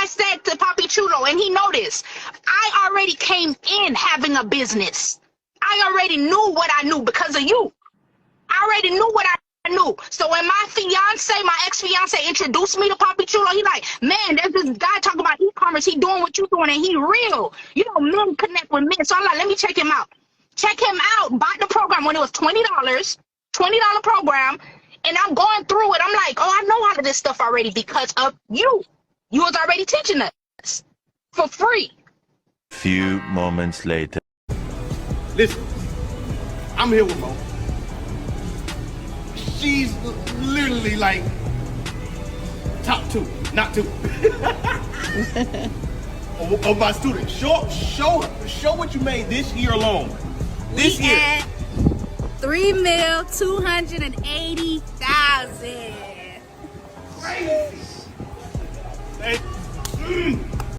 I said to Papi Chulo, and he noticed, I already came in having a business. I already knew what I knew because of you. I already knew what I knew. So when my ex-fiance introduced me to Papi Chulo, he like, man, there's this guy talking about e-commerce. He doing what you doing, and he real. You know, men connect with men. So I'm like, let me check him out. Check him out. Bought the program when it was $20, $20 program. And I'm going through it. I'm like, oh, I know all of this stuff already because of you. You was already teaching us for free. Few moments later. Listen, I'm here with Mo. She's literally like top 2, not 2. of my students. Show what you made this year alone. This year. At $3,280,000. Crazy. Hey.